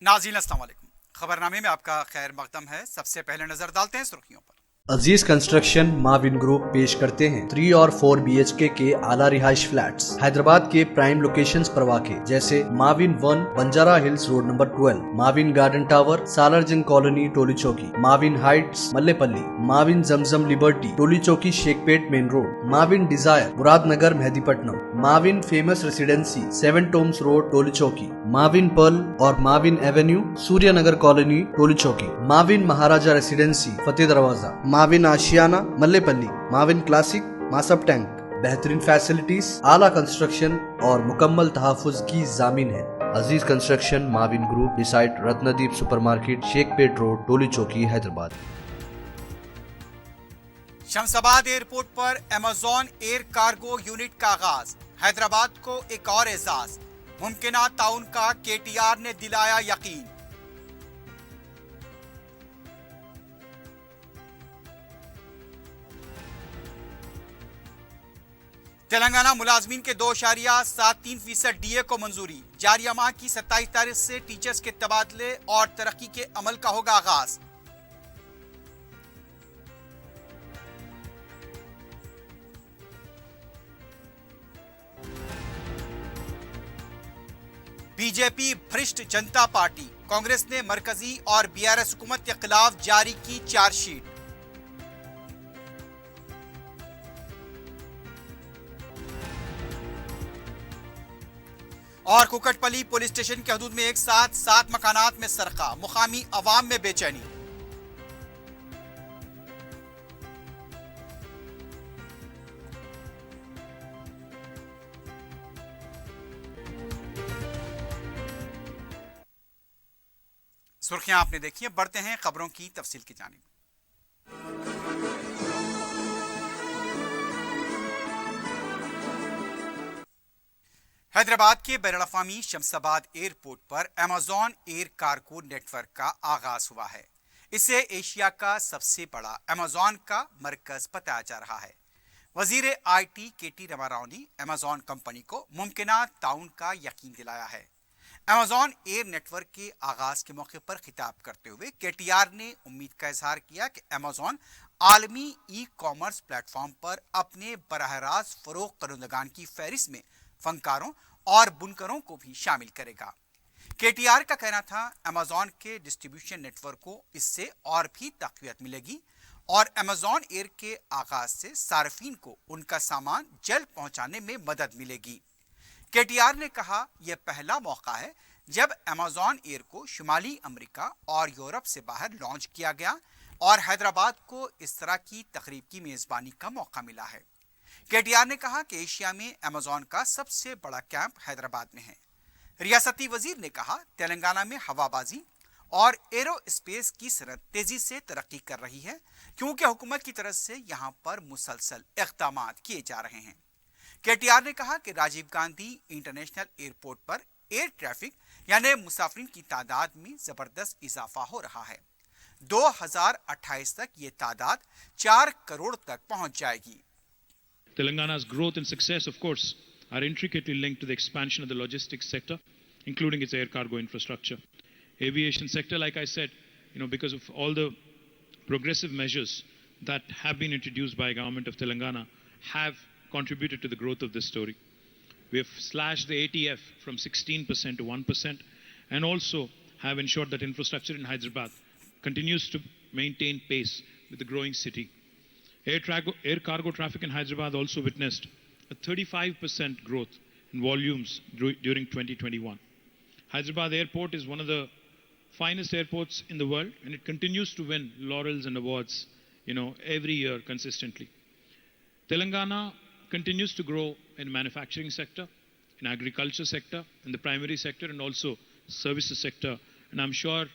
नाज़रीन अस्सलाम वालेकुम। खबरनामे में आपका खैर मकदम है। सबसे पहले नजर डालते हैं सुर्खियों पर। अजीज कंस्ट्रक्शन माविन ग्रुप पेश करते हैं 3 और 4 BHK के आला रिहाइश फ्लैट्स हैदराबाद के प्राइम लोकेशंस पर वाक़े जैसे Mavin 1 Banjara Hills road number 12, Mavin garden tower Salarjung colony Toli Chowki, Mavin heights Mallepally, Mavin Zamzam liberty Toli Chowki Shaikpet main road, Mavin desire Muradnagar Mehdipatnam, Mavin famous residency 7 tombs road Toli Chowki, Mavin pearl और Mavin avenue Suryanagar colony Toli Chowki, Mavin Maharaja residency Fateh Darwaza, Mavin Ashiyana Mallepally, Mavin classic Masab Tank. बेहतरीन फैसिलिटीज, आला कंस्ट्रक्शन और मुकम्मल तहफ़्फ़ुज़ की ज़ामीन है। Aziz construction Mavin group beside Ratnadeep supermarket Shaikpet road Toli Chowki Hyderabad. Shamshabad airport पर अमेज़न एयर कार्गो यूनिट का आगाज, हैदराबाद को एक और एजाज, मुमकिना ताउन का KTR ने दिलाया यकीन। तेलंगाना मुलाजमीन के 2.73% DA को मंजूरी, जारिया माह की 27 तारीख से टीचर्स के तबादले और तरक्की के अमल का होगा आगाज। बीजेपी भ्रष्ट जनता पार्टी, कांग्रेस ने मरकजी और BRS हुकूमत के खिलाफ जारी की चार्जशीट। और कुकटपली पुलिस स्टेशन के हदूद में एक साथ 7 मकानात में सरका, मुकामी अवाम में बेचैनी। सुर्खियां आपने देखी हैं, बढ़ते हैं खबरों की तफसील की जानिब। हैदराबाद के बैनुल-अक़वामी शमशाबाद एयरपोर्ट पर अमेज़न एयर कार्गो नेटवर्क का आगाज हुआ है। इसे एशिया का सबसे बड़ा अमेज़न का मरकज बताया जा रहा है। वजीर IT KT रामाराव ने अमेज़न कंपनी को मुमकिना ताउन का यकीन दिलाया है। अमेज़न एयर नेटवर्क के आगाज के मौके पर खिताब करते हुए KTR ने उम्मीद का इजहार किया कि अमेज़न आलमी ई-कॉमर्स प्लेटफॉर्म पर अपने बराह रास्त फरोख्त करंदगान की फहरिस्त में फनकारों और बुनकरों को भी शामिल करेगा। KTR का कहना था अमेज़न के डिस्ट्रीब्यूशन नेटवर्क को इससे और भी तक़वियत मिलेगी और अमेज़न एयर के आगाज से सार्फिन को उनका सामान जल्द पहुंचाने में मदद मिलेगी। KTR ने कहा यह पहला मौका है जब अमेज़न एयर को शुमाली अमेरिका और यूरोप से बाहर लॉन्च किया गया और हैदराबाद को इस तरह की तकरीब की मेजबानी का मौका मिला है। KTR ने कहा कि एशिया में अमेज़न का सबसे बड़ा कैंप हैदराबाद में है। रियासती वजीर ने कहा तेलंगाना में हवाबाजी और एरोस्पेस की सनत तेजी से तरक्की कर रही है क्योंकि हुकूमत की तरफ से यहाँ पर मुसलसल इक़दामात किए जा रहे हैं। KTR ने कहा कि राजीव गांधी इंटरनेशनल एयरपोर्ट पर एयर ट्रैफिक यानी मुसाफिरीन की तादाद में जबरदस्त इजाफा हो रहा है। 2028 तक ये तादाद 4 करोड़ तक पहुंच जाएगी। Telangana's growth and success, of course, are intricately linked to the expansion of the logistics sector, including its air cargo infrastructure. Aviation sector, like I said, because of all the progressive measures that have been introduced by government of Telangana, have contributed to the growth of this story. We have slashed the ATF from 16% to 1% and also have ensured that infrastructure in Hyderabad continues to maintain pace with the growing city. Air cargo traffic in Hyderabad also witnessed a 35% growth in volumes during 2021. Hyderabad Airport is one of the finest airports in the world, and it continues to win laurels and awards, every year consistently. Telangana continues to grow in manufacturing sector, in agriculture sector, in the primary sector, and also services sector. And I'm sure,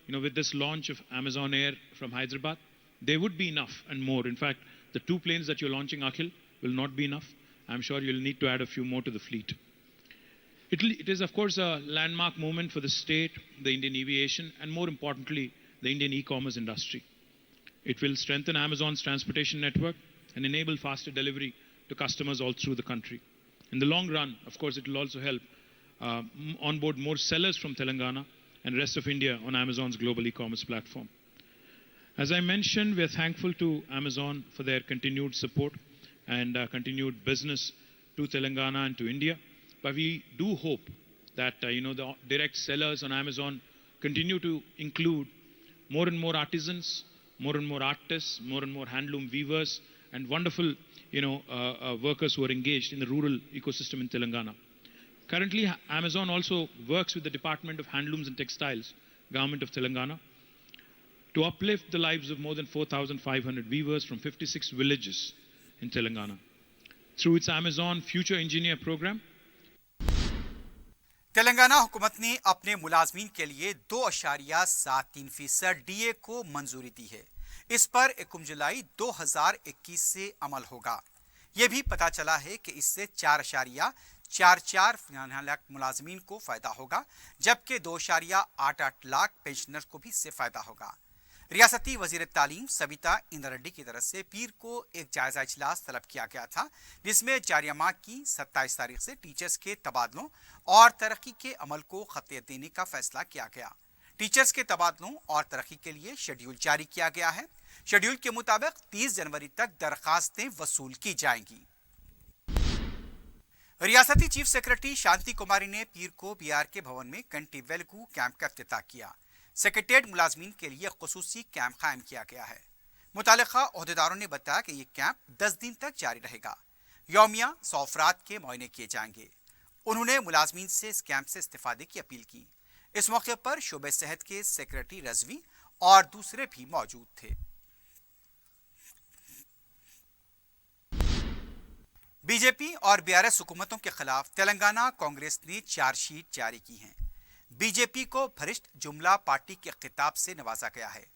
with this launch of Amazon Air from Hyderabad, there would be enough and more. In fact, the 2 planes that you're launching, Akhil, will not be enough. I'm sure you'll need to add a few more to the fleet. It is, of course, a landmark moment for the state, the Indian aviation, and more importantly, the Indian e-commerce industry. It will strengthen Amazon's transportation network and enable faster delivery to customers all through the country. In the long run, of course, it will also help onboard more sellers from Telangana and rest of India on Amazon's global e-commerce platform. As I mentioned, we are thankful to Amazon for their continued support and continued business to Telangana and to India. But we do hope that the direct sellers on Amazon continue to include more and more artisans, more and more artists, more and more handloom weavers, and wonderful workers who are engaged in the rural ecosystem in Telangana. Currently, Amazon also works with the Department of Handlooms and Textiles, Government of Telangana, to uplift the lives of more than 4,500 weavers from 56 villages in Telangana. Through its Amazon Future Engineer program, Telangana हुकूमत ने अपने मुलाजमीन के लिए 2.73% DA को मंजूरी दी है। इस पर 1 जुलाई 2021 से अमल होगा। ये भी पता चला है कि इससे 4.44 लाख मुलाजमीन को फायदा होगा, जबकि 2.88 लाख पेंशनर्स को भी इससे फायदा होगा। रियासती वजीर तालीम सविता इंद्र रेड्डी की तरफ से पीर को एक जायजा इजलास तलब किया गया था, जिसमें जारिया माह की 27 तारीख से टीचर्स के तबादलों और तरक्की के अमल को खतियत देने का फैसला किया गया। टीचर्स के तबादलों और तरक्की के लिए शेड्यूल जारी किया गया है। शेड्यूल के मुताबिक 30 जनवरी तक दरखास्तें वसूल की जाएंगी। रियासती चीफ सेक्रेटरी शांति कुमारी ने पीर को बीआर के भवन में कंटी वेलगू कैंप का इफ्तिताह किया। सेक्रेटेरिएट मुलाजमीन के लिए खुसूसी कैंप कायम किया गया है। मुतालिका ओहदेदारों ने बताया कि ये कैंप 10 दिन तक जारी रहेगा। यौमिया 100 अफराद के मुआयने किए जाएंगे। उन्होंने मुलाजमीन से इस कैंप से इस्तेफादे की अपील की। इस मौके पर शोबे सेहत के सेक्रेटरी रजवी और दूसरे भी मौजूद थे। बीजेपी और बीआरएस हुकूमतों के खिलाफ तेलंगाना कांग्रेस ने चार्जशीट जारी की हैं। बीजेपी को भ्रष्ट जुमला पार्टी के खिताब से नवाजा गया है।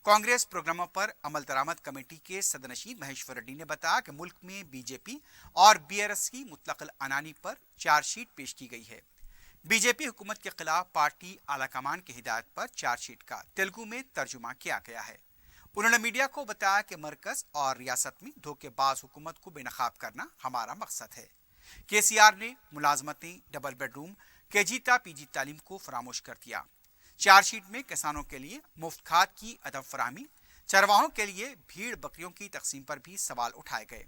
कांग्रेस प्रोग्रामों पर अमल दरामद कमेटी के सदनशीन महेश्वर रेड्डी ने बताया कि मुल्क में बीजेपी और बीआरएस की मुतलकल अनानी पर चार्जशीट पेश की गई है। बीजेपी हुकूमत के खिलाफ पार्टी आलाकमान की हिदायत पर चार्जशीट का तेलुगु में तर्जुमा किया गया है। उन्होंने मीडिया को बताया कि मरकज और रियासत में धोखेबाज हुकूमत को बेनकाब करना हमारा मकसद है। केसीआर ने मुलाजमती, डबल बेडरूम, केजीता पीजी तालीम को फरामोश कर दिया। चार्जशीट में किसानों के लिए मुफ्त खाद की अदम फराहमी, चरवाहों के लिए भीड़ बकरियों की तकसीम पर भी सवाल उठाए गए।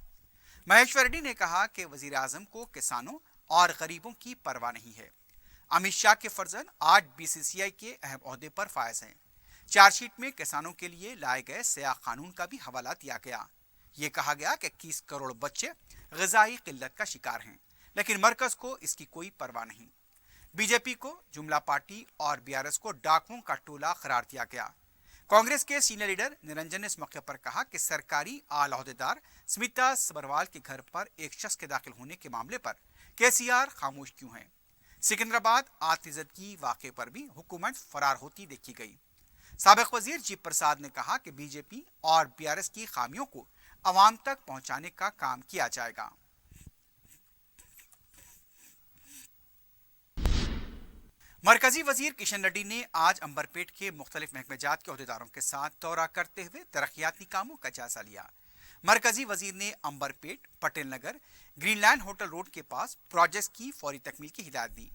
महेश्वर रेड्डी ने कहा कि वजीर आजम को किसानों और गरीबों की परवाह नहीं है। अमित शाह के फर्जंद आज बीसीसीआई के अहम ओहदे पर फायज हैं। चार्जशीट में किसानों के लिए लाए गए सयाह कानून का भी हवाला दिया गया। ये कहा गया कि 21 करोड़ बच्चे ग़िज़ाई किल्लत का शिकार हैं, लेकिन मरकज को इसकी कोई परवाह नहीं। बीजेपी को जुमला पार्टी और बीआरएस को डाकुओं का टोला करार दिया गया। कांग्रेस के सीनियर लीडर निरंजन ने इस मौके पर कहा कि सरकारी आला ओहदेदार स्मिता सबरवाल के घर पर एक शख्स के दाखिल होने के मामले पर केसीआर खामोश क्यों है। सिकंदराबाद आतिज़दगी वाक़े पर भी हुकूमत फरार होती देखी गई। साबिक वजीर जी प्रसाद ने कहा कि बीजेपी और बीआरएस की खामियों को अवाम तक पहुंचाने का काम किया जाएगा। मरकजी वजीर किशन रेड्डी ने आज अंबरपेट के मुख्तलिफ महकमेजात के ओहदेदारों के साथ दौरा करते हुए तरक्याती कामों का जायजा लिया। मरकजी वजीर ने Amberpet, Patel Nagar, Greenland hotel road के पास प्रोजेक्ट की फौरी तकमील की हिदायत दी।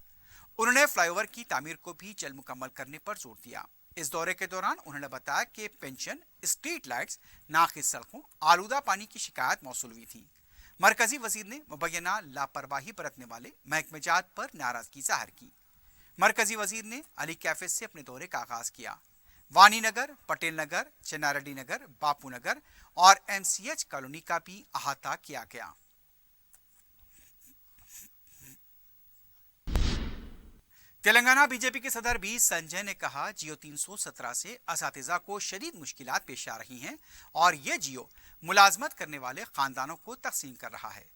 उन्होंने फ्लाईओवर की तामीर को भी जल्द मुकम्मल करने पर जोर दिया। इस दौरे के दौरान उन्होंने बताया कि पेंशन, स्ट्रीट लाइट्स, नाक़िस सड़कों, आलूदा पानी की शिकायत मौसूल हुई थी। मरकजी वजीर ने मुबैना लापरवाही बरतने वाले महकमेजात पर नाराजगी जाहिर की। मरकजी वजीर ने अली कैफे से अपने दौरे का आगाज किया। वानी नगर, पटेल नगर, चन्नारेड्डी नगर, बापू नगर और एमसीएच कॉलोनी का भी अहाता किया गया। तेलंगाना बीजेपी के सदर बी संजय ने कहा, जियो 317 से असातिज़ा को शदीद मुश्किलात पेश आ रही हैं और ये जियो मुलाजमत करने वाले खानदानों को तकसीम कर रहा है।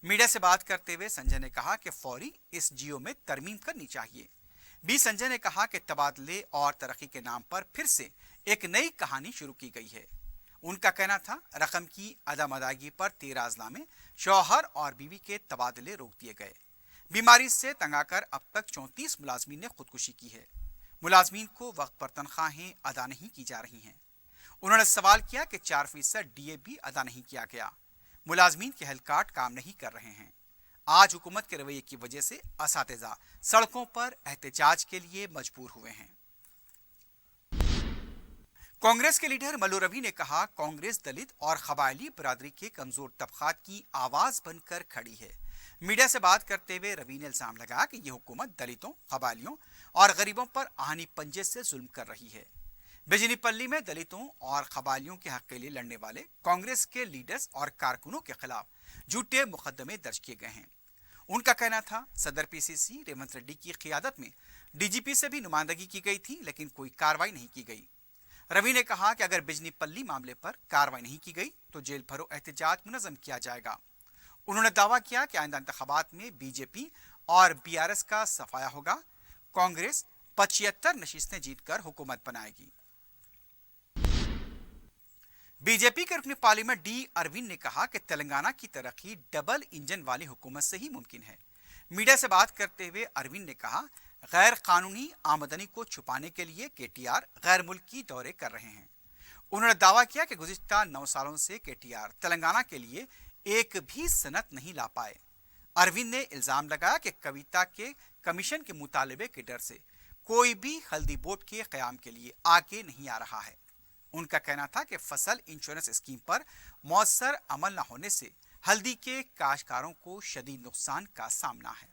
मीडिया से बात करते हुए संजय ने कहा कि फौरी इस जियो में तरमीम करनी चाहिए। बी संजय ने कहा कि तबादले और तरक्की के नाम पर फिर से एक नई कहानी शुरू की गई है। उनका कहना था, रकम की अदम अदायगी पर 13 अजला में शौहर और बीवी के तबादले रोक दिए गए। बीमारी से तंग आकर अब तक 34 मुलाजमीन ने खुदकुशी की है। मुलाजमीन को वक्त पर तनख्वाहें अदा नहीं की जा रही हैं। उन्होंने सवाल किया कि 4% डीए भी अदा नहीं किया गया। मुलाजमीन के हेल्थ कार्ड काम नहीं कर रहे हैं। आज हुकूमत के रवैये की वजह से असातिज़ा सड़कों पर एहतजाज के लिए मजबूर हुए हैं। कांग्रेस के लीडर मल्लू रवि ने कहा, कांग्रेस दलित और कबायली बरादरी के कमजोर तबकात की आवाज बनकर खड़ी है। मीडिया से बात करते हुए रवि ने इल्जाम लगाया कि यह हुकूमत दलितों, कबायलियों और गरीबों पर आहनी पंजे से जुल्म कर रही है। बिजनीपल्ली में दलितों और कबायलियों के हक के लिए लड़ने वाले कांग्रेस के लीडर्स और कारकुनों के खिलाफ झूठे मुकदमे दर्ज किए गए हैं। उनका कहना था, सदर पीसीसी रेवंत रेड्डी की क़ियादत में डीजीपी से भी नुमाइंदगी की गई थी, लेकिन कोई कार्रवाई नहीं की गई। रवि ने कहा कि अगर बिजनीपल्ली मामले पर कार्रवाई नहीं की गई तो जेल भरो एहतजाज मुनज़्ज़म किया जाएगा। उन्होंने दावा किया कि आइंदा इंतखाबात में बीजेपी और बीआरएस का सफाया होगा। कांग्रेस 75 नशीस्तें जीतकर हुकूमत बनाएगी। बीजेपी के रुकन पार्लियामेंट डी अरविंद ने कहा कि तेलंगाना की तरक्की डबल इंजन वाली हुकूमत से ही मुमकिन है। मीडिया से बात करते हुए अरविंद ने कहा, गैर कानूनी आमदनी को छुपाने के लिए केटीआर गैर मुल्की दौरे कर रहे हैं। उन्होंने दावा किया कि गुज़िश्ता 9 सालों से केटीआर तेलंगाना के लिए एक भी सनत नहीं ला पाए। अरविंद ने इल्जाम लगाया कि कविता के कमीशन के मुतालबे के डर से कोई भी हल्दी बोर्ड के क़याम के लिए आगे नहीं आ रहा है। उनका कहना था कि फसल इंश्योरेंस स्कीम पर मौसर अमल न होने से हल्दी के काश्तकारों को शदीद नुकसान का सामना है।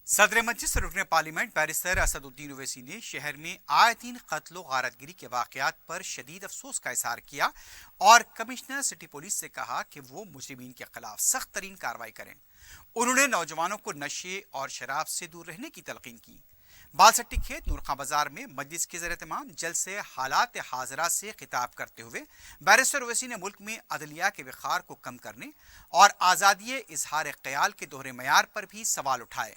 सदर मजलिस रुकन पार्लियामेंट बैरिस्टर असदुद्दीन ओवैसी ने शहर में आए दिन कत्ल व गारतगिरी के वाक़यात पर शदीद अफसोस का इजहार किया और कमिश्नर सिटी पुलिस से कहा कि वो मुजरिमीन के खिलाफ सख्त तरीन कार्रवाई करें। उन्होंने नौजवानों को नशे और शराब से दूर रहने की तलकीन की। बालसट्टी खेत नूरखां बाजार में मजलिस के ज़ेर-ए-तमाम जलसे हालात हाज़रा से खिताब करते हुए बैरिस्टर ओवैसी ने मुल्क में अदलिया के विखार को कम करने और आज़ादी इजहार ख्याल के दोहरे मयार पर भी सवाल उठाए।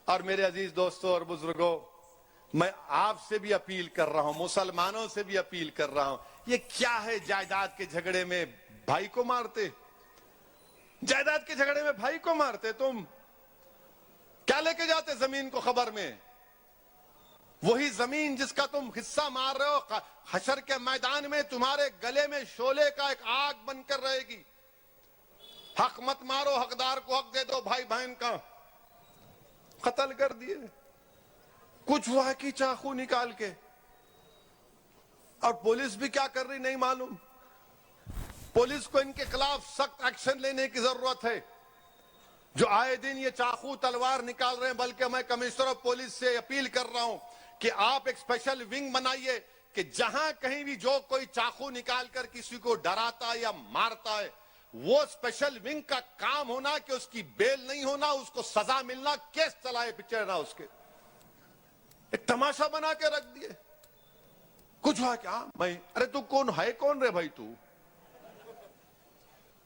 और मेरे अजीज दोस्तों और बुजुर्गों, मैं आपसे भी अपील कर रहा हूं, मुसलमानों से भी अपील कर रहा हूं, ये क्या है जायदाद के झगड़े में भाई को मारते? जायदाद के झगड़े में भाई को मारते? तुम क्या लेके जाते जमीन को खबर में? वही जमीन जिसका तुम हिस्सा मार रहे हो, हशर के मैदान में तुम्हारे गले में शोले का एक आग बनकर रहेगी। हक मत मारो, हकदार को हक दे दो। भाई बहन का कत्ल कर दिए, कुछ हुआ कि चाकू निकाल के। और पुलिस भी क्या कर रही नहीं मालूम। पुलिस को इनके खिलाफ सख्त एक्शन लेने की जरूरत है, जो आए दिन ये चाकू तलवार निकाल रहे हैं। बल्कि मैं कमिश्नर ऑफ पुलिस से अपील कर रहा हूं कि आप एक स्पेशल विंग बनाइए कि जहां कहीं भी जो कोई चाकू निकाल कर किसी को डराता है या मारता है, वो स्पेशल विंग का काम होना कि उसकी बेल नहीं होना, उसको सजा मिलना, केस चलाए पिछड़ना उसके। एक तमाशा बना के रख दिए। कुछ हुआ क्या? मैं अरे तू कौन है? कौन रे भाई? तू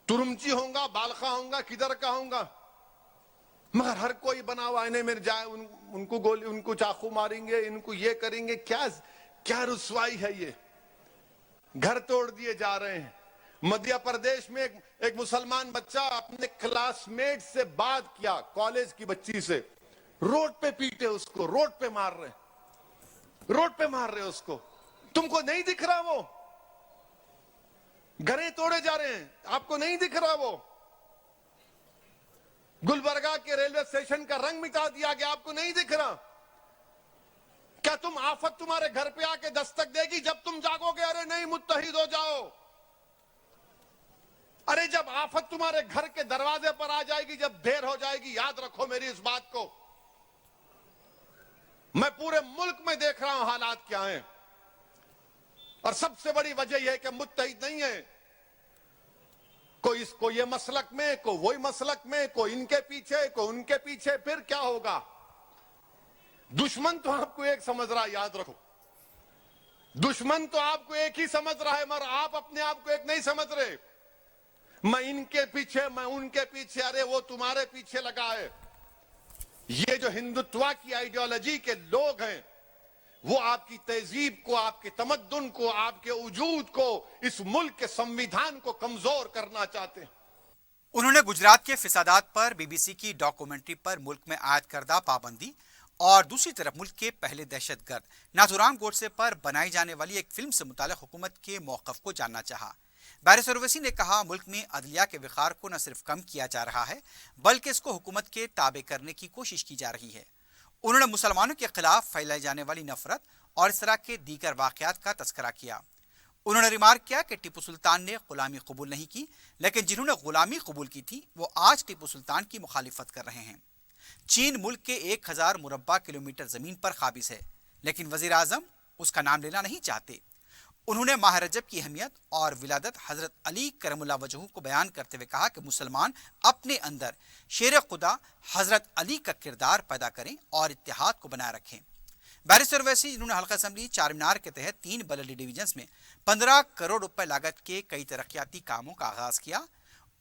तुरुमची होगा, बालखा होगा, किधर का होगा? मगर हर कोई बना हुआ इन्हें मेरे जाए, उनको गोली, उनको चाकू मारेंगे, इनको ये करेंगे। क्या क्या रुसवाई है ये? घर तोड़ दिए जा रहे हैं। मध्य प्रदेश में एक मुसलमान बच्चा अपने क्लासमेट से बात किया, कॉलेज की बच्ची से, रोड पे पीटे उसको, रोड पे मार रहे, रोड पे मार रहे उसको। तुमको नहीं दिख रहा? वो घरें तोड़े जा रहे हैं, आपको नहीं दिख रहा? वो गुलबर्गा के रेलवे स्टेशन का रंग मिटा दिया गया, आपको नहीं दिख रहा? क्या तुम आफत तुम्हारे घर पे आके दस्तक देगी जब तुम जागोगे? अरे नहीं, मुत्तहिद हो जाओ। अरे जब आफत तुम्हारे घर के दरवाजे पर आ जाएगी, जब देर हो जाएगी। याद रखो मेरी इस बात को। मैं पूरे मुल्क में देख रहा हूं हालात क्या हैं, और सबसे बड़ी वजह यह है कि मुत्तहिद नहीं है। कोई इसको ये मसलक में, कोई वही मसलक में, कोई इनके पीछे, कोई उनके पीछे। फिर क्या होगा? दुश्मन तो आपको एक समझ रहा है, याद रखो। दुश्मन तो आपको एक ही समझ रहा है, मगर आप अपने आप को एक नहीं समझ रहे। मैं इनके पीछे, मैं उनके पीछे। अरे वो तुम्हारे पीछे लगा है। ये जो हिंदुत्व की आइडियोलॉजी के लोग हैं, वो आपकी तहजीब को, आपके तमद्दुन को, आपके वजूद को, इस मुल्क के संविधान को कमजोर करना चाहते हैं। उन्होंने गुजरात के फिसादात पर बीबीसी की डॉक्यूमेंट्री पर मुल्क में आयद करदा पाबंदी और दूसरी तरफ मुल्क के पहले दहशतगर्द नाथुराम गोडसे पर बनाई जाने वाली एक फिल्म से मुताल्लिक हुकूमत के मौक़िफ़ को जानना चाहा। बैरिस्टर ओवैसी ने कहा, मुल्क में अदलिया के विखार को न सिर्फ कम किया जा रहा है, बल्कि इसको हुकूमत के ताबे करने की कोशिश की जा रही है। انہوں نے مسلمانوں کے خلاف پھیلائی جانے والی نفرت اور اس طرح کے دیگر واقعات کا تذکرہ کیا۔ انہوں نے ریمارک کیا کہ ٹیپو سلطان نے غلامی قبول نہیں کی، لیکن جنہوں نے غلامی قبول کی تھی وہ آج ٹیپو سلطان کی مخالفت کر رہے ہیں۔ چین ملک کے 1000 مربع کلومیٹر زمین پر قابض ہے، لیکن وزیر اعظم اس کا نام لینا نہیں چاہتے۔ انہوں نے ماہ رجب کی اہمیت اور ولادت حضرت علی کرم اللہ وجہہ کو بیان کرتے ہوئے کہا کہ مسلمان اپنے اندر شیر خدا حضرت علی کا کردار پیدا کریں اور اتحاد کو بنائے رکھیں۔ بیرسٹر اویسی، جنہوں نے حلقہ اسمبلی چار مینار کے تحت 3 بلدی ڈویژنز میں 15 کروڑ روپے لاگت کے کئی ترقیاتی کاموں کا آغاز کیا۔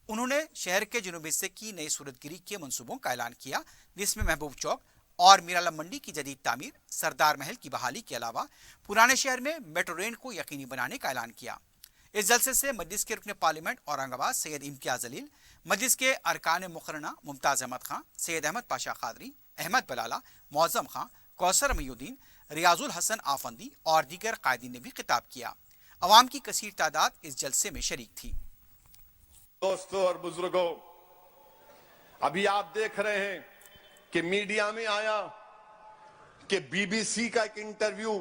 انہوں نے شہر کے جنوبی حصے کی نئی صورتگری کے منصوبوں کا اعلان کیا، جس میں محبوب چوک اور میرالم منڈی کی جدید تعمیر، سردار محل کی بحالی کے علاوہ پرانے شہر میں میٹرو ریل کو یقینی بنانے کا اعلان کیا۔ اس جلسے سے مجلس کے رکن پارلیمنٹ اورنگ آباد سید امتیاز جلیل، مجلس کے ارکان مقرنہ ممتاز احمد خان، سید احمد پاشا قادری، احمد بلالہ، معظم خان، کوثر محی الدین، ریاض الحسن آفندی اور دیگر قائدین نے بھی خطاب کیا۔ عوام کی کثیر تعداد اس جلسے میں شریک تھی۔ دوستوں اور بزرگوں، ابھی آپ دیکھ رہے ہیں کہ میڈیا میں آیا کہ بی بی سی کا ایک انٹرویو،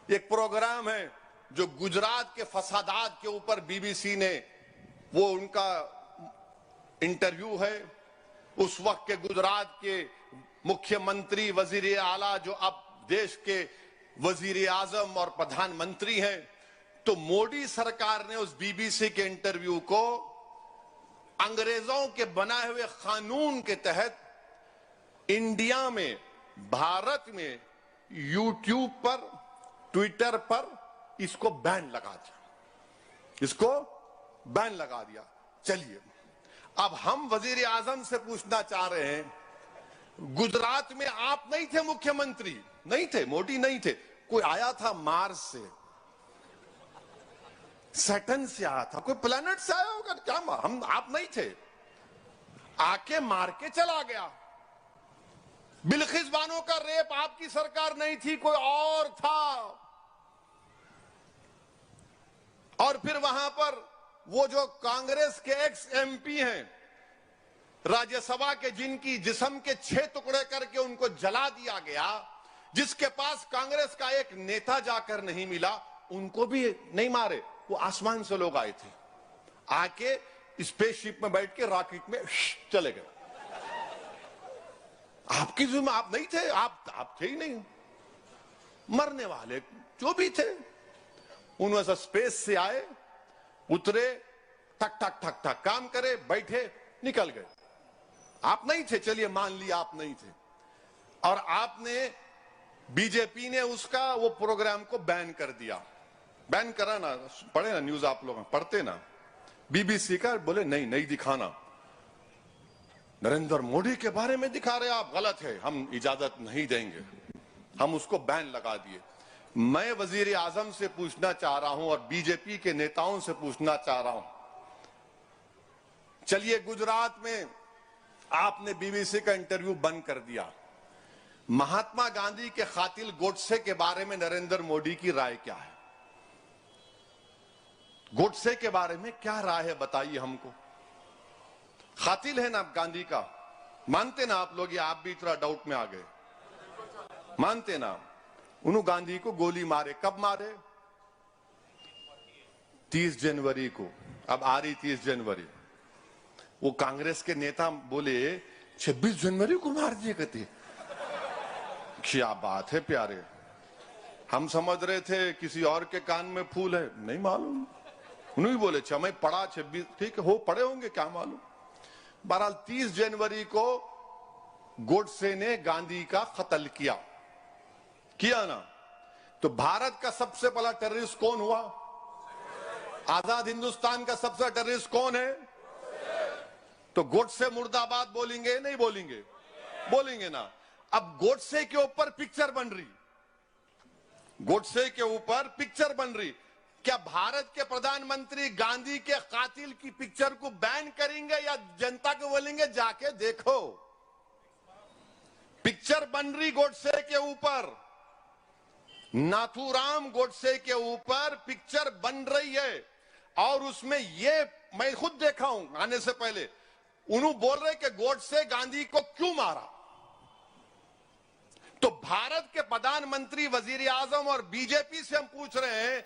ایک پروگرام ہے جو گجرات کے فسادات کے اوپر بی بی سی نے، وہ ان کا انٹرویو ہے۔ اس وقت کے گجرات کے مکھیہ منتری، وزیر اعلیٰ، جو اب دیش کے وزیر اعظم اور پردھان منتری ہیں، تو مودی سرکار نے اس بی بی سی کے انٹرویو کو انگریزوں کے بنائے ہوئے قانون کے تحت انڈیا میں، بھارت میں، یوٹیوب پر، ٹویٹر پر اس کو بین لگا دیا، اس کو بین لگا دیا۔ چلیے اب ہم وزیر اعظم سے پوچھنا چاہ رہے ہیں، گجرات میں آپ نہیں تھے مکھیہ منتری، نہیں تھے، مودی نہیں تھے، کوئی آیا تھا مارس سے، سیٹرن سے آیا تھا، کوئی پلانٹ سے آیا ہوگا، کیا ہم آپ نہیں تھے، آ کے مار کے چلا گیا۔ بلخیس بانو کا ریپ آپ کی سرکار نہیں تھی، کوئی اور تھا۔ اور پھر وہاں پر وہ جو کانگریس کے ایکس ایم پی ہیں راجیہ سبھا کے، جن کی جسم کے 6 ٹکڑے کر کے ان کو جلا دیا گیا، جس کے پاس کانگریس کا ایک نیتا جا کر نہیں ملا، ان کو بھی نہیں مارے، وہ آسمان سے لوگ آئے تھے، آ کے اسپیس شپ میں بیٹھ کے راکٹ میں چلے گئے۔ آپ کی ذمہ آپ نہیں تھے، آپ تھے ہی نہیں، مرنے والے جو بھی تھے انہوں سے اسپیس سے آئے، اترے، ٹھک ٹھک ٹھک ٹھک کام کرے، بیٹھے، نکل گئے۔ آپ نہیں تھے، چلیے مان لیا آپ نہیں تھے، اور آپ نے، بی جے پی نے اس کا وہ پروگرام کو بین کر دیا۔ بین کرا نا، پڑھے نا نیوز، آپ لوگ پڑھتے نا، بی بی سی کا، بولے نہیں دکھانا، نریندر مودی کے بارے میں دکھا رہے آپ، غلط ہے، ہم اجازت نہیں دیں گے، ہم اس کو بین لگا دیے۔ میں وزیر اعظم سے پوچھنا چاہ رہا ہوں اور بی جے پی کے نیتاؤں سے پوچھنا چاہ رہا ہوں، چلیے گجرات میں آپ نے بی بی سی کا انٹرویو بند کر دیا، مہاتما گاندھی کے قاتل گوڈسے کے بارے میں نریندر مودی کی رائے کیا ہے؟ گوڈسے کے بارے میں کیا رائے ہے بتائیے ہم کو۔ قاتل ہے نا گاندھی کا، مانتے نا آپ لوگ، یا آپ بھی اتنا ڈاؤٹ میں آ گئے؟ مانتے نا انہوں گاندھی کو گولی مارے، کب مارے؟ 30 جنوری کو، اب آ رہی 30 جنوری، وہ کانگریس کے نیتا بولے 26 جنوری کو مار دیے کہتے، کیا بات ہے پیارے، ہم سمجھ رہے تھے کسی اور کے کان میں پھول ہے، نہیں معلوم، انہوں ہی بولے میں پڑھا 26، ٹھیک ہے، ہو پڑھے ہوں گے، کیا معلوم۔ بہرحال 30 جنوری کو گوڈسے نے گاندھی کا قتل کیا نا، تو بھارت کا سب سے بڑا ٹیررسٹ کون ہوا؟ آزاد ہندوستان کا سب سے بڑا ٹیررسٹ کون ہے؟ تو گوڈسے مرد آباد بولیں گے نہیں بولیں گے؟ بولیں گے نا۔ اب گوڈسے کے اوپر پکچر بن رہی، گوڈسے کے اوپر پکچر بن رہی، کیا بھارت کے پردھان منتری گاندھی کے قاتل کی پکچر کو بین کریں گے یا جنتا کو بولیں گے جا کے دیکھو؟ پکچر بن رہی گوڈسے کے اوپر، ناتھو رام گوڈسے کے اوپر پکچر بن رہی ہے، اور اس میں یہ میں خود دیکھا ہوں آنے سے پہلے، انہوں بول رہے کہ گوڈسے گاندھی کو کیوں مارا؟ तो भारत के प्रधानमंत्री, वजीर आजम और बीजेपी से हम पूछ रहे हैं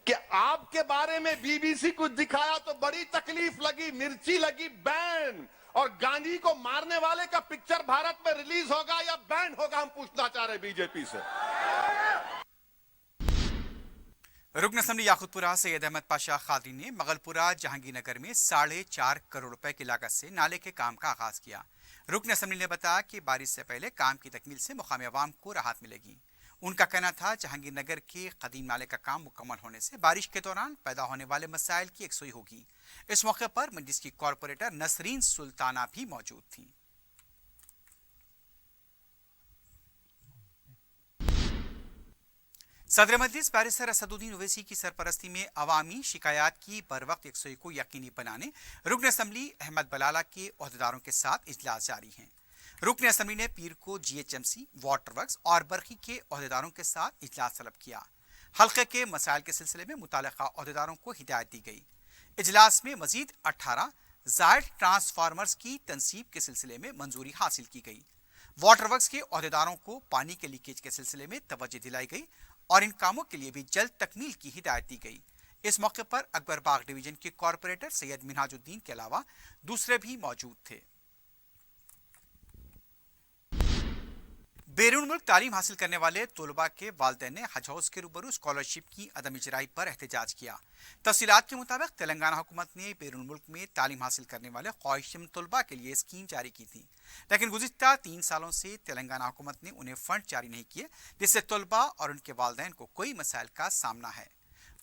कि आपके बारे में बीबीसी कुछ दिखाया तो बड़ी तकलीफ लगी, मिर्ची लगी, बैन, और गांधी को मारने वाले का पिक्चर भारत में रिलीज होगा या बैन होगा, हम पूछना चाह रहे हैं बीजेपी से। रुकन असम्बली याकुतपुरा सैयद अहमद पाशा खादरी ने मगलपुरा जहांगीरनगर में 4.5 करोड़ रुपए की लागत से नाले के काम का आगाज किया। रुकन असम्बली ने बताया कि बारिश से पहले काम की तकमील से मुकामी अवाम को राहत मिलेगी। उनका कहना था जहांगीरनगर के कदीम नाले का काम मुकम्मल होने से बारिश के दौरान पैदा होने वाले मसाइल की यकसुई होगी। इस मौके पर मजलिस की कॉरपोरेटर नसरीन सुल्ताना भी मौजूद थी। सदर मजलिस बैरिस्टर असदुद्दीन ओवैसी की सरपरस्ती में अवामी शिकायत की बरवक्त यकसुई को यकीनी बनाने रुकन असम्बली अहमद बलाला के ओहदेदारों के साथ इजलास जारी हैं। रुकन असम्बली ने पीर को जीएचएमसी, वाटर वर्क्स और बरखी के ओहदेदारों के साथ इजलास तलब किया। हल्के के मसाइल के सिलसिले में मुतालिका ओहदेदारों को हिदायत दी गई। इजलास में मजीद 18 जायद ट्रांसफार्मर्स की तनसीब के सिलसिले में मंजूरी हासिल की गई। वाटर वर्क्स के ओहदेदारों को पानी के लीकेज के सिलसिले में तवज्जो दिलाई गई और इन कामों के लिए भी जल्द तकमील की हिदायत दी गई। इस मौके पर अकबर बाग डिवीजन के कॉरपोरेटर सैयद मिनहाजुद्दीन के अलावा दूसरे भी मौजूद थे। बैरून मुल्क तालीम हासिल करने वाले तलबा के वालिदैन ने हज हाउस के रूबरू स्कॉलरशिप की अदम इजराई पर एहतजाज किया। तफसीलात के मुताबिक तेलंगाना हुकूमत ने बैरून मुल्क में तालीम हासिल करने वाले ख्वाहिशमंद तलबा के लिए स्कीम जारी की थी, लेकिन गुज़िश्ता 3 सालों से तेलंगाना हुकूमत ने उन्हें फंड जारी नहीं किए, जिससे तलबा और उनके वालिदैन को कोई मसाइल का सामना है।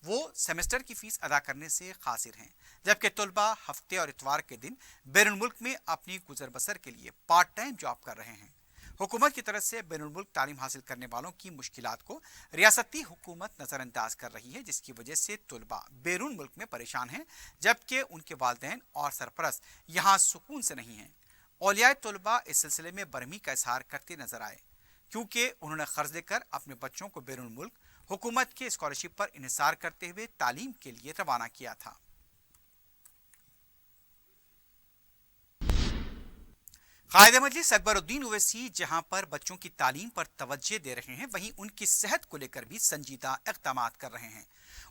वो सेमेस्टर की फीस अदा करने से खासिर हैं, जबकि तलबा हफ्ते और इतवार के दिन बैरून मुल्क में अपनी गुजर बसर के लिए पार्ट टाइम जॉब कर रहे हैं। हुकूमत की तरफ से बैरून मुल्क तालीम हासिल करने वालों की मुश्किलात को रियासती हुकूमत नजरअंदाज कर रही है, जिसकी वजह से तलबा बैरून मुल्क में परेशान हैं, जबकि उनके वालिदैन और सरपरस्त यहाँ सुकून से नहीं हैं। औलियाए तलबा इस सिलसिले में बरहमी का इजहार करते नजर आए, क्योंकि उन्होंने कर्ज लेकर अपने बच्चों को बैरून मुल्क हुकूमत के स्कॉलरशिप पर इन्हिसार करते हुए तालीम के लिए रवाना किया था। कायदे मजलिस अकबरुद्दीन ओवैसी जहां पर बच्चों की तालीम पर तवज्जो दे रहे हैं, वहीं उनकी सेहत को लेकर भी संजीदा इक़दामात कर रहे हैं।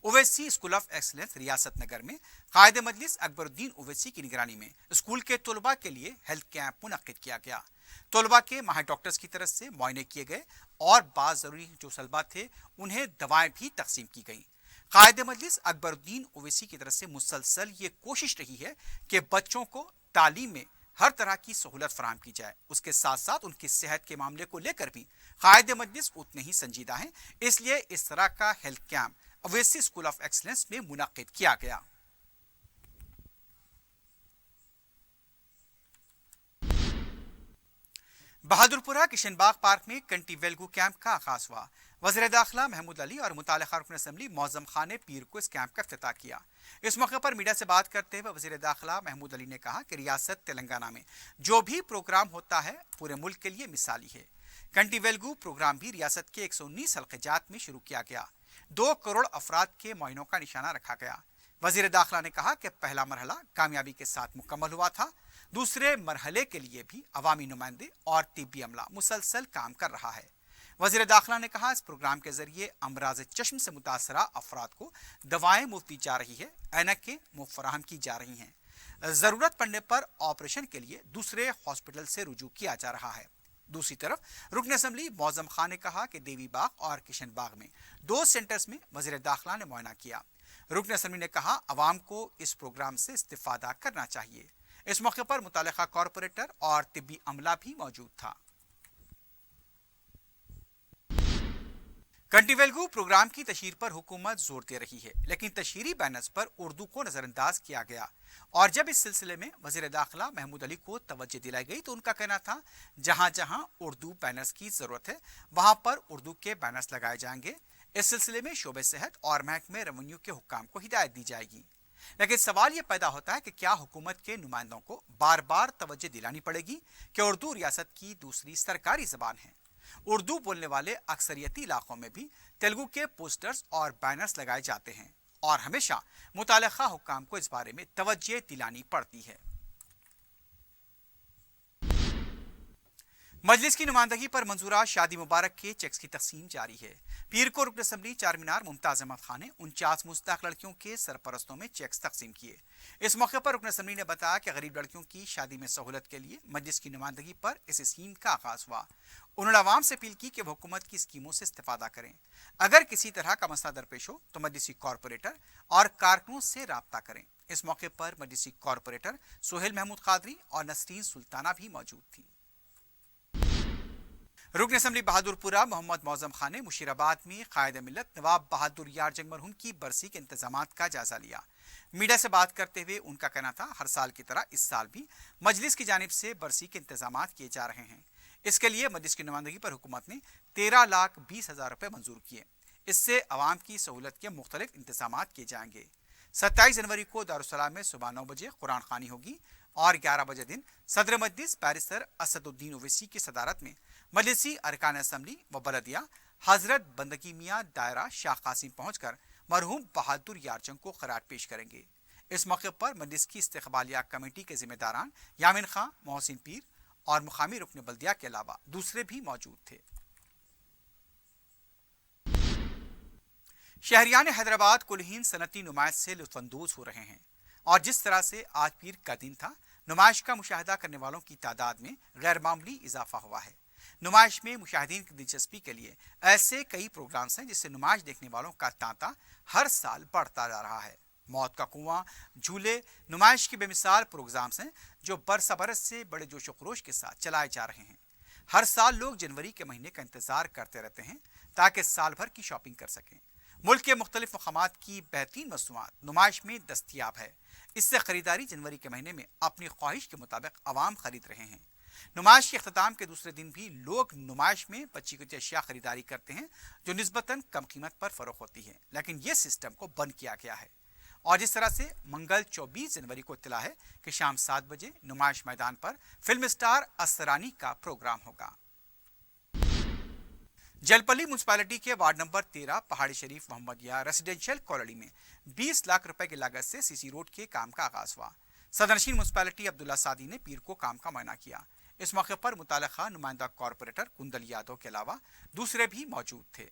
ओवैसी स्कूल ऑफ एक्सलेंस रियासत नगर में कायदे मजलिस अकबरुद्दीन ओवैसी की निगरानी में स्कूल के तलबा के लिए हेल्थ कैंप मुनक्किद किया गया। तलबा के माहिर डॉक्टर्स की तरफ से मुआयने किए गए और बाद जरूरी जो सलबा थे उन्हें दवाएं भी तकसीम की गई। कायदे मजलिस अकबरुद्दीन ओवैसी की तरफ से मुसलसल ये कोशिश रही है कि बच्चों को तालीम में हर तरह की सहूलत फराहम की जाए। उसके साथ साथ उनकी सेहत के मामले को लेकर भी कायदे मजलिस उतने ही संजीदा है, इसलिए इस तरह का health camp Owaisi school of excellence में मुनक्किद किया गया। बहादुरपुरा किशनबाग पार्क में कंटी वेलगू कैंप का आगाज हुआ। वज़ीर दाखिला महमूद अली और मुतालिका रुकन असम्बली मौज़म खान ने पीर को इस कैंप का इफ्तिताह किया। इस मौके पर मीडिया से बात करते हुए वज़ीर दाखिला महमूद अली ने कहा कि रियासत तेलंगाना में जो भी प्रोग्राम होता है पूरे मुल्क के लिए मिसाली है। कंटी वेलगू प्रोग्राम भी रियासत के 119 हल्क़ात में शुरू किया गया। 2 करोड़ अफराद के मुआयनों का निशाना रखा गया। वज़ीर दाखिला ने कहा कि पहला मरहला कामयाबी के साथ मुकम्मल हुआ था। दूसरे मरहले के लिए भी अवामी नुमाइंदे और तिब्बी अमला मुसलसल काम कर रहा है। वज़ीर दाखिला ने कहा इस प्रोग्राम के जरिए अमराज चश्म से मुतासरा अफराद को दवाएं मुफ्त दी जा रही है, ऐनकें मुफ्त फराहम की जा रही हैं। ज़रूरत पड़ने पर ऑपरेशन के लिए दूसरे हॉस्पिटल से रुजू किया जा रहा है। दूसरी तरफ रुकन असम्बली मौज़म खान ने कहा कि देवी बाग और किशन बाग में 2 सेंटर्स में वज़ीर दाखिला ने मुआयना किया। रुकन असम्बली ने कहा अवाम को इस प्रोग्राम से इस्तिफादा करना चाहिए। इस मौके पर मुतालिका कॉरपोरेटर और तिब्बी अमला भी मौजूद था। कंटी वेलगू प्रोग्राम की तशहीर पर हुकूमत जोर दे रही है, लेकिन तशहीरी बैनर्स पर उर्दू को नजरअंदाज किया गया और जब इस सिलसिले में वज़ीर दाखिला महमूद अली को तवज्जो दिलाई गई तो उनका कहना था जहां जहां उर्दू बैनर्स की जरूरत है वहां पर उर्दू के बैनर्स लगाए जाएंगे। इस सिलसिले में शोबे सेहत और महकमे रेवेन्यू के हुक्काम को हिदायत दी जाएगी। लेकिन सवाल यह पैदा होता है कि क्या हुकूमत के नुमाइंदों को बार बार तवज्जो दिलानी पड़ेगी कि उर्दू रियासत की दूसरी सरकारी जबान है। उर्दू बोलने वाले अक्सरियती इलाकों में भी तेलुगु के पोस्टर्स और बैनर्स लगाए जाते हैं और हमेशा मुतालिका हुक्काम को इस बारे में तवज्जो दिलानी पड़ती है। मजलिस की नुमाइंदगी पर मंजूरा शादी मुबारक के चेक्स की तकसीम जारी है। पीर को रुकन असम्बली चार मीनार मुमताज अहमद खान ने 49 मुस्तहक लड़कियों के सरपरस्तों में चेक्स तकसीम किए। इस मौके पर रुकन असम्बली ने बताया कि गरीब लड़कियों की शादी में सहूलत के लिए मजलिस की नुमाइंदगी पर इस स्कीम का आगाज हुआ। उन्होंने आवाम से अपील की कि वो हुकूमत की स्कीमों से इस्तेफादा करें। अगर किसी तरह का मसला दरपेश हो तो मजलिसी कॉरपोरेटर और कारकुनों से राब्ता करें। इस मौके पर मजलिसी कॉरपोरेटर सोहेल महमूद कादरी और नसरीन सुल्ताना भी मौजूद थी। रुकन असम्बली बहादुरपुरा मोहम्मद मौजम खान ने मुशीराबाद में कायद मिलत नवाब बहादुर यार जंग मरहूम की बरसी के इंतजामात का जायजा लिया। मीडिया से बात करते हुए उनका कहना था, हर साल की तरह इस साल भी मजलिस की जानिब से बरसी के इंतजामात किए जा रहे हैं। इसके लिए मजलिस की नुमाइंदगी पर हुकूमत ने 13,20,000 रुपये मंजूर किए। इससे अवाम की सहूलत के मुख्तलिफ इंतजामात किए जाएंगे। 27 जनवरी को दारुस्सलाम में सुबह 9 बजे कुरान खानी होगी और 11 बजे दिन सदर मजलिस बैरिस्टर असदुद्दीन ओवैसी की सदारत में मजलिसी अरकान असम्बली व बलदिया हजरत बंदगी मियाँ दायरा शाह कासिम पहुंचकर मरहूम बहादुर यारजंग को खराज पेश करेंगे। इस मौके पर मजलिस की इस्तेकबालिया कमेटी के जिम्मेदारान यामिन खां, मोहसिन पीर और मुकामी रुकन बल्दिया के अलावा दूसरे भी मौजूद थे। शहरियान हैदराबाद कुलहीन सनती नुमाइश से लुत्फानंदोज हो रहे हैं और जिस तरह से आज पीर का दिन था, नुमाइश का मुशाहिदा करने वालों की तादाद में गैर मामूली इजाफा हुआ है। नुमाइश में मुशाहिदीन की दिलचस्पी के लिए ऐसे कई प्रोग्राम्स हैं जिससे नुमाइश देखने वालों का तांता हर साल बढ़ता जा रहा है। मौत का कुआं, झूले, नुमाइश की बेमिसाल प्रोग्राम्स हैं जो बरस से बड़े जोश खरोश के साथ चलाए जा रहे हैं। हर साल लोग जनवरी के महीने का इंतजार करते रहते हैं ताकि साल भर की शॉपिंग कर सकें। मुल्क के मुख्तलिफ मकामात की बेहतरीन मसनूआत नुमाइश में दस्तयाब है। इससे खरीदारी जनवरी के महीने में अपनी ख्वाहिश के मुताबिक आवाम खरीद रहे हैं। नुमाइश के अख्ताम के दूसरे दिन भी लोग नुमाइश में बच्ची कुछ अशिया खरीदारी करते हैं जो निस्बतन कम कीमत पर फरोख्त होती है, लेकिन यह सिस्टम को बंद किया गया है। और जिस तरह से मंगल 24 जनवरी को इत्तला है कि शाम 7 बजे नुमाइश मैदान पर फिल्म स्टार असरानी का प्रोग्राम होगा। जलपली म्यूनसिपालिटी के वार्ड नंबर 13 पहाड़ी शरीफ मोहम्मदिया रेसिडेंशियल कॉलोनी में 20 लाख रुपए की लागत से सीसी रोड के काम का आगाज हुआ। सदरनशीन म्यूनसिपालिटी अब्दुल्ला सादी ने पीर को काम का मुआयना किया। इस मौके पर मुताल्लिका नुमाइंदा कॉरपोरेटर कुंदल यादव के अलावा दूसरे भी मौजूद थे।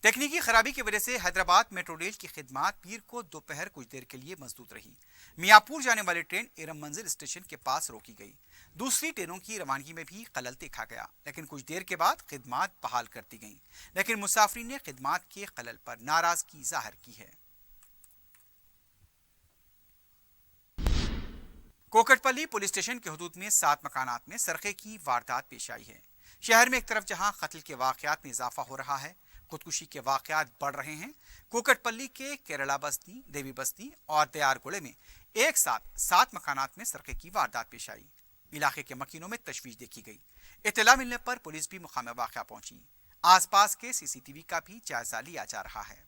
तकनीकी खराबी की वजह से हैदराबाद मेट्रो रेल की खिदमात पीर को दोपहर कुछ देर के लिए मसदूद रही। मियापुर जाने वाली ट्रेन एरम मंजिल स्टेशन के पास रोकी गई। दूसरी ट्रेनों की रवानगी में भी खलल देखा गया, लेकिन कुछ देर के बाद खिदमात बहाल कर दी गईं। लेकिन मुसाफिरीन ने खिदमात के खलल पर नाराजगी जाहिर की है। कोकटपल्ली पुलिस स्टेशन के हुदूद में 7 मकानात में सरके की वारदात पेश आई है। शहर में एक तरफ जहां कत्ल के वाकयात में इजाफा हो रहा है, खुदकुशी के वाकयात बढ़ रहे हैं। कोकटपल्ली के केरला बस्ती, देवी बस्ती और दयारगुड़े में एक साथ 7 मकानात में सरके की वारदात पेश आई। इलाके के मकीनों में तशवीश देखी गई। इत्तला मिलने पर पुलिस भी मुकाम वाक़या पहुंची। आसपास के सीसीटीवी का भी जायजा लिया जा रहा है।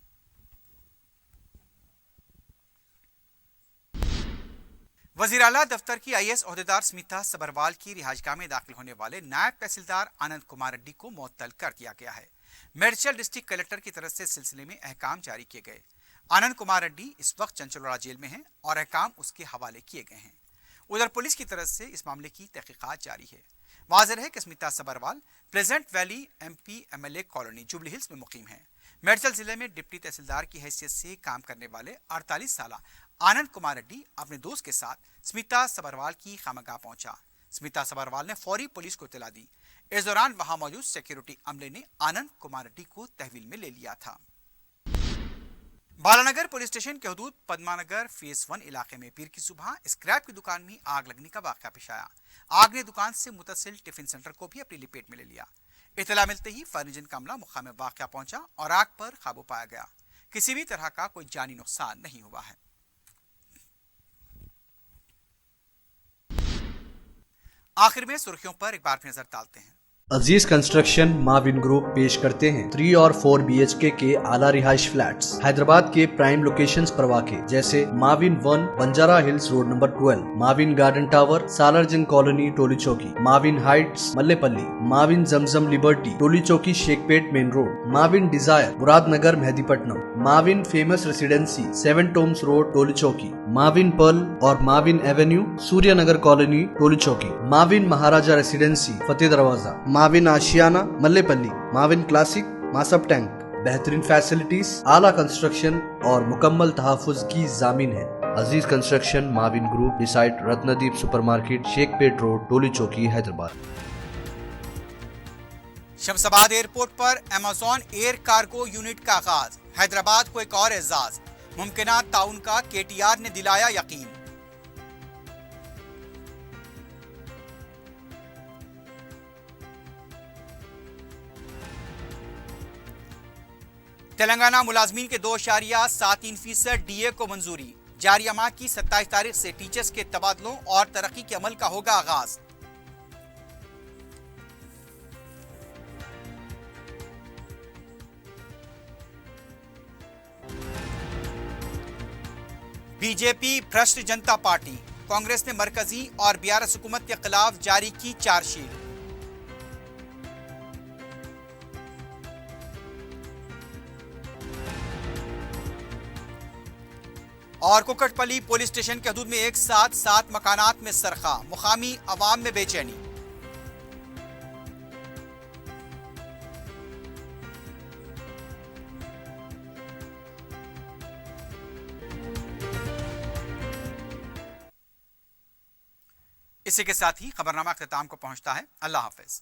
वज़ीर आला दफ्तर की IAS ओहदेदार स्मिता सबरवाल की रिहाइशगाह में दाखिल होने वाले नायब तहसीलदार आनंद कुमार रेड्डी को मुअत्तल कर दिया गया है। मेडचल डिस्ट्रिक्ट कलेक्टर की तरफ से इस सिलसिले में अहकाम जारी किए गए। आनंद कुमार रेड्डी इस वक्त चंचलवाड़ा जेल में हैं और अहकाम उसके हवाले किए गए हैं। उधर पुलिस की तरफ से इस मामले की तहकीकात जारी है। वाज़ेह है कि Smita Sabharwal pleasant valley MP MLA colony jubilee hills में मुकीम है। मेडचल जिले में डिप्टी तहसीलदार की हैसियत से काम करने वाले 48 साल आनंद कुमार रेड्डी अपने दोस्त के साथ स्मिता सबरवाल की खामगाह पहुंचा। स्मिता सबरवाल ने फौरी पुलिस को इत्तला दी। इस दौरान वहां मौजूद सिक्योरिटी अमले ने आनंद कुमार रेड्डी को तहवील में ले लिया था। बालानगर पुलिस स्टेशन के हुदूद पद्मानगर फेज 1 इलाके में पीर की सुबह स्क्रैप की दुकान में आग लगने का वाकया पेश आया। आग ने दुकान से मुतसिल टिफिन सेंटर को भी अपनी लपेट में ले लिया। इत्तला मिलते ही फायर इंजन का अमला मुकाम वाकया पहुंचा और आग पर काबू पाया गया। किसी भी तरह का कोई जानी नुकसान नहीं हुआ है। आखिर में सुर्खियों पर एक बार फिर नजर डालते हैं। अजीज कंस्ट्रक्शन माविन ग्रुप पेश करते हैं 3 और 4 BHK के आला रिहाइश फ्लैट्स हैदराबाद के प्राइम लोकेशंस पर वाक़े जैसे Mavin 1 Banjara Hills road number 12, Mavin garden tower Salarjung colony Toli Chowki, Mavin heights Mallepally, Mavin Zamzam liberty Toli Chowki Shaikpet main road, Mavin desire Muradnagar Mehdipatnam, Mavin famous residency 7 tombs road Toli Chowki, Mavin pearl और Mavin avenue Suryanagar colony Toli Chowki, Mavin Maharaja residency Fateh Darwaza, Mavin Ashiyana Mallepally, Mavin classic Masab Tank. बेहतरीन फैसिलिटीज, आला कंस्ट्रक्शन और मुकम्मल तहफ़्फ़ुज़ की ज़ामीन है। Aziz construction Mavin group beside Ratnadeep supermarket Shaikpet road Toli Chowki Hyderabad. Shamshabad airport पर अमेज़न एयर कार्गो यूनिट का आगाज, हैदराबाद को एक और एजाज, मुमकिना ताउन का KTR ने दिलाया यकीन। तेलंगाना मुलाजमीन के 2.73% DA को मंजूरी, जारिया माह की 27 तारीख से टीचर्स के तबादलों और तरक्की के अमल का होगा आगाज। बीजेपी भ्रष्ट जनता पार्टी, कांग्रेस ने मरकजी और BRS हुकूमत के खिलाफ जारी की चार्जशीट। और कुकटपल्ली पुलिस स्टेशन के हदूद में एक साथ 7 मकानात में सरखा, मुकामी अवाम में बेचैनी। इसी के साथ ही खबरनामा अख्ताम को पहुंचता है। अल्लाह हाफिज।